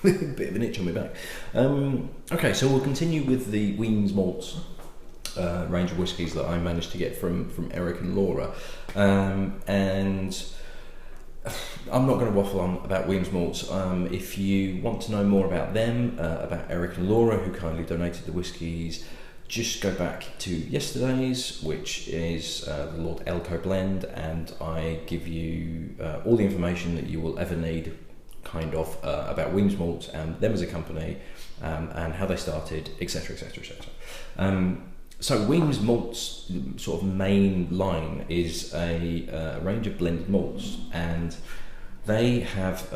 Bit of an itch on my back. Okay, so we'll continue with the Wemyss Malts range of whiskies that I managed to get from Eric and Laura, and I'm not going to waffle on about Wemyss Malts. If you want to know more about them, about Eric and Laura, who kindly donated the whiskies, just go back to yesterday's, which is the Lord Elco blend, and I give you all the information that you will ever need, kind of, about Wemyss Malts and them as a company, and how they started, etc., etc., etc. So Wemyss Malts' sort of main line is a range of blended malts, and they have,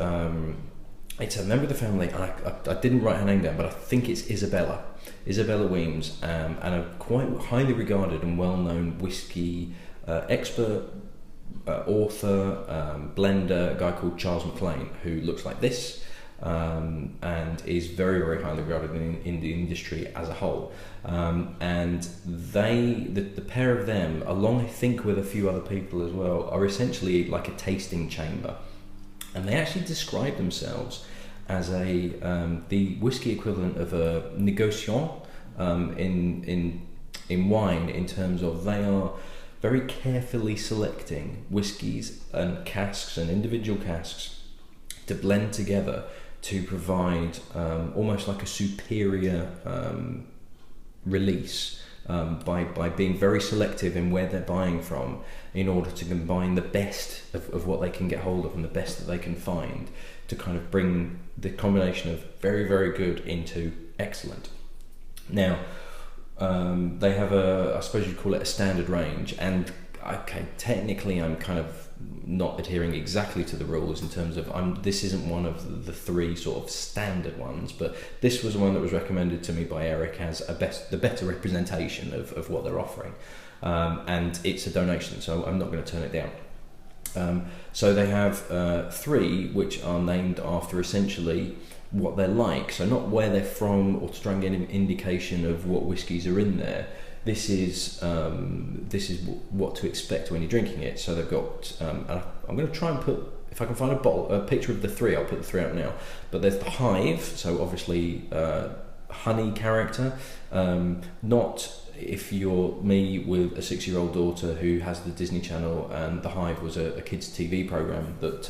it's a member of the family, and I didn't write her name down, but I think it's Isabella Wemyss, and a quite highly regarded and well-known whiskey expert, author, blender, a guy called Charles McLean, who looks like this, and is very, very highly regarded in the industry as a whole. And the pair of them, along I think with a few other people as well, are essentially like a tasting chamber. And they actually describe themselves as the whiskey equivalent of a négociant in wine, in terms of they are very carefully selecting whiskies and casks and individual casks to blend together to provide almost like a superior release, by being very selective in where they're buying from, in order to combine the best of what they can get hold of and the best that they can find, to kind of bring the combination of very, very good into excellent. Now, they have I suppose you'd call it a standard range, and okay, technically I'm kind of not adhering exactly to the rules in terms of this isn't one of the three sort of standard ones, but this was one that was recommended to me by Eric as the better representation of what they're offering, and it's a donation, so I'm not going to turn it down. So they have three which are named after essentially what they're like, so not where they're from or to try and get an indication of what whiskies are in there. This is what to expect when you're drinking it. So they've got, I'm going to try and put, if I can find a picture of the three, I'll put the three out now. But there's the Hive, so obviously honey character. Not if you're me with a 6-year-old daughter who has the Disney Channel, and the Hive was a kids' TV program that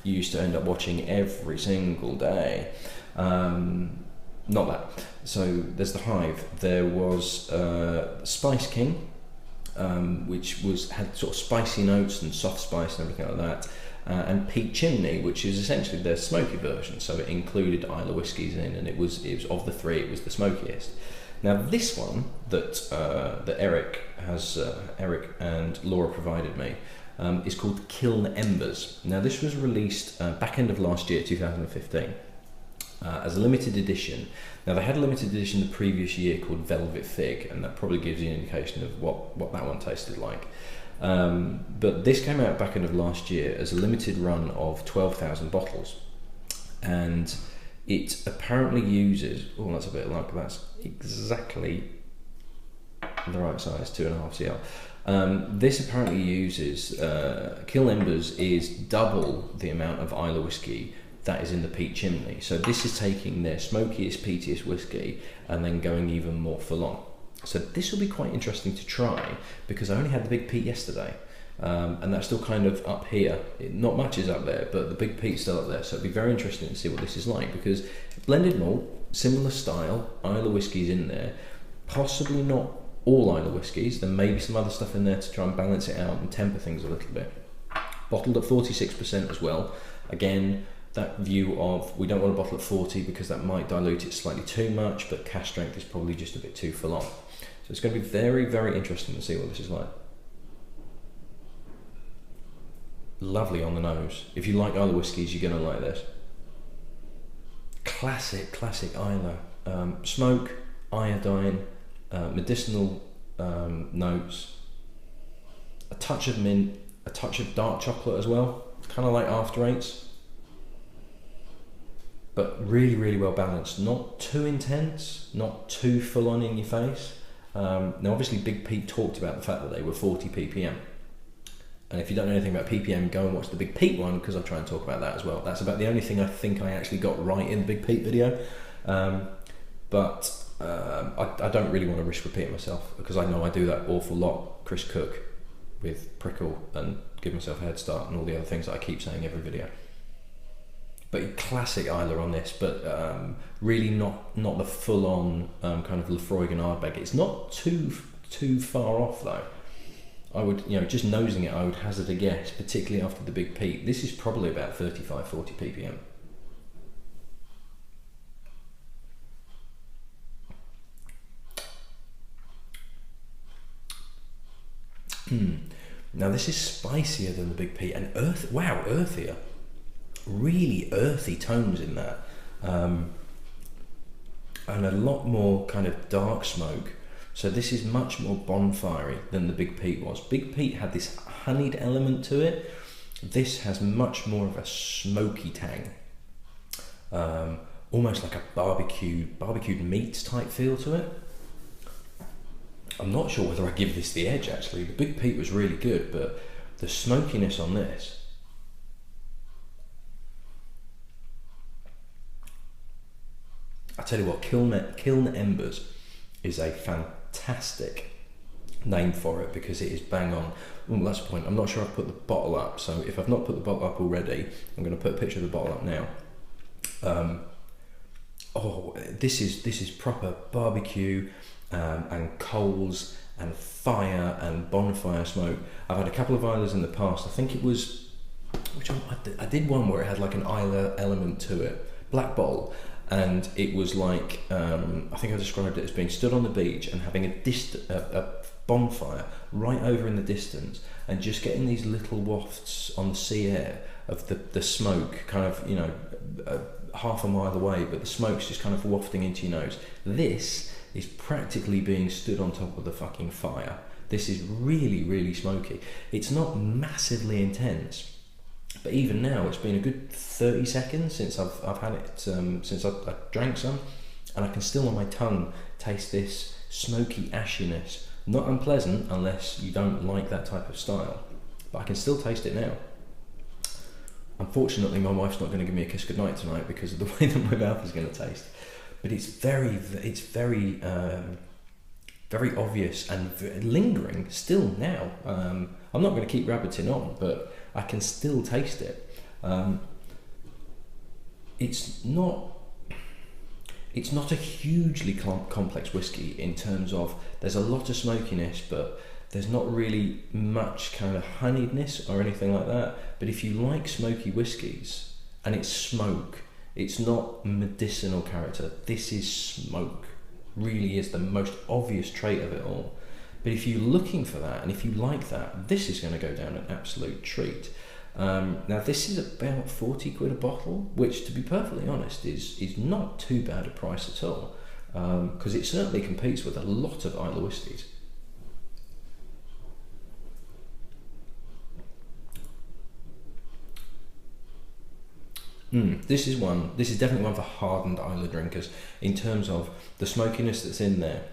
you used to end up watching every single day. Not that. So there's the Hive. There was Spice King, which had sort of spicy notes and soft spice and everything like that, and Peat Chimney, which is essentially their smoky version. So it included Islay whiskies in, and it was of the three, it was the smokiest. Now this one that Eric and Laura provided me is called Kiln Embers. Now this was released back end of last year, 2015. As a limited edition. Now they had a limited edition the previous year called Velvet Fig, and that probably gives you an indication of what that one tasted like. But this came out back end of last year as a limited run of 12,000 bottles, and it apparently uses, that's exactly the right size, 2.5 cl. This apparently uses, Kiln Embers is double the amount of Islay whiskey that is in the Peat Chimney. So this is taking their smokiest, peatiest whiskey and then going even more full on. So this will be quite interesting to try, because I only had the Big Peat yesterday, and that's still kind of up here. Not much is up there, but the Big Peat's still up there. So it'll be very interesting to see what this is like, because blended malt, similar style, Islay whiskies in there, possibly not all Islay whiskies. There may be some other stuff in there to try and balance it out and temper things a little bit. Bottled at 46% as well. Again, that view of we don't want to bottle at 40 because that might dilute it slightly too much, but cask strength is probably just a bit too full on. So it's going to be very, very interesting to see what this is like. Lovely on the nose. If you like Islay whiskies, you're going to like this. Classic Islay. Smoke, iodine, medicinal notes, a touch of mint, a touch of dark chocolate as well, kind of like after eights. But really, really well balanced. Not too intense, not too full on in your face. Now, obviously, Big Pete talked about the fact that they were 40 ppm. And if you don't know anything about ppm, go and watch the Big Peat one, because I try and talk about that as well. That's about the only thing I think I actually got right in the Big Peat video. But I don't really want to risk repeating myself, because I know I do that awful lot, Chris Cook, with Prickle, and give myself a head start and all the other things that I keep saying every video. But classic Islay on this, but really not the full-on kind of Lafroigan Ardbeg. It's not too far off though. I would, just nosing it, I would hazard a guess, particularly after the Big Peat. This is probably about 35-40 ppm. Now this is spicier than the Big Peat, and earthier. Really earthy tones in that, and a lot more kind of dark smoke. So this is much more bonfirey than the Big Peat was. Big Peat had this honeyed element to it. This has much more of a smoky tang, almost like a barbecued meats type feel to it. I'm not sure whether I give this the edge actually. The Big Peat was really good, but the smokiness on this, I tell you what, Kiln Embers is a fantastic name for it, because it is bang on. Ooh, that's the point. I'm not sure I've put the bottle up, so if I've not put the bottle up already, I'm going to put a picture of the bottle up now. This is proper barbecue and coals and fire and bonfire smoke. I've had a couple of Islas in the past. I think it was, which one? I did one where it had like an Islay element to it, black bottle. And it was like, I think I described it as being stood on the beach and having a bonfire right over in the distance, and just getting these little wafts on the sea air of the smoke, kind of, half a mile away, but the smoke's just kind of wafting into your nose. This is practically being stood on top of the fucking fire. This is really, really smoky. It's not massively intense, but even now, it's been a good 30 seconds since I've had it, since I drank some, and I can still on my tongue taste this smoky ashiness. Not unpleasant unless you don't like that type of style, but I can still taste it now. Unfortunately, my wife's not going to give me a kiss goodnight tonight because of the way that my mouth is going to taste. But it's very obvious and lingering still now. I'm not going to keep rabbiting on, but I can still taste it. It's not a hugely complex whiskey in terms of there's a lot of smokiness, but there's not really much kind of honeyedness or anything like that. But if you like smoky whiskies and it's smoke, it's not medicinal character. This is smoke. Really is the most obvious trait of it all. But if you're looking for that, and if you like that, this is going to go down an absolute treat. Now this is about 40 quid a bottle, which, to be perfectly honest, is not too bad a price at all, because it certainly competes with a lot of Islay whiskies. This is definitely one for hardened Islay drinkers. In terms of the smokiness that's in there,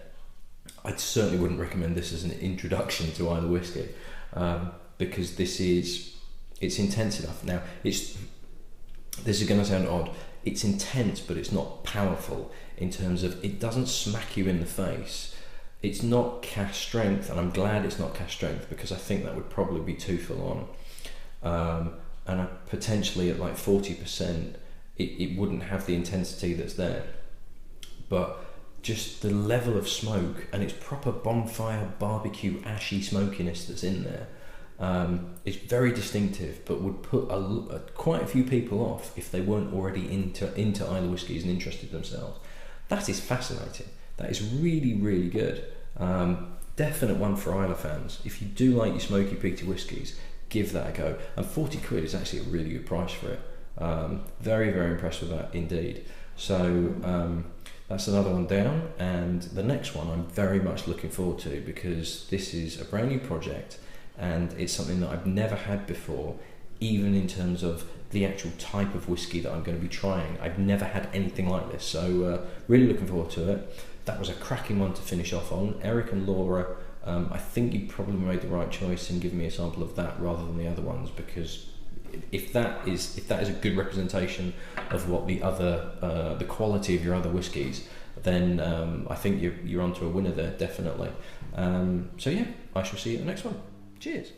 I certainly wouldn't recommend this as an introduction to Islay whiskey, because it's intense enough. Now, this is going to sound odd. It's intense, but it's not powerful in terms of it doesn't smack you in the face. It's not cask strength, and I'm glad it's not cask strength, because I think that would probably be too full on. And potentially at like 40%, it wouldn't have the intensity that's there. But just the level of smoke, and it's proper bonfire, barbecue, ashy smokiness that's in there. It's very distinctive, but would put quite a few people off if they weren't already into Islay whiskies and interested themselves. That is fascinating. That is really, really good. Definite one for Islay fans. If you do like your smoky, peaty whiskies, give that a go. And 40 quid is actually a really good price for it. Very, very impressed with that indeed. So that's another one down, and the next one I'm very much looking forward to, because this is a brand new project and it's something that I've never had before, even in terms of the actual type of whiskey that I'm going to be trying. I've never had anything like this, so really looking forward to it. That was a cracking one to finish off on. Eric and Laura I think you probably made the right choice in giving me a sample of that rather than the other ones, because if that is a good representation of what the quality of your other whiskies, then I think you're onto a winner there, definitely. So yeah, I shall see you at the next one. Cheers.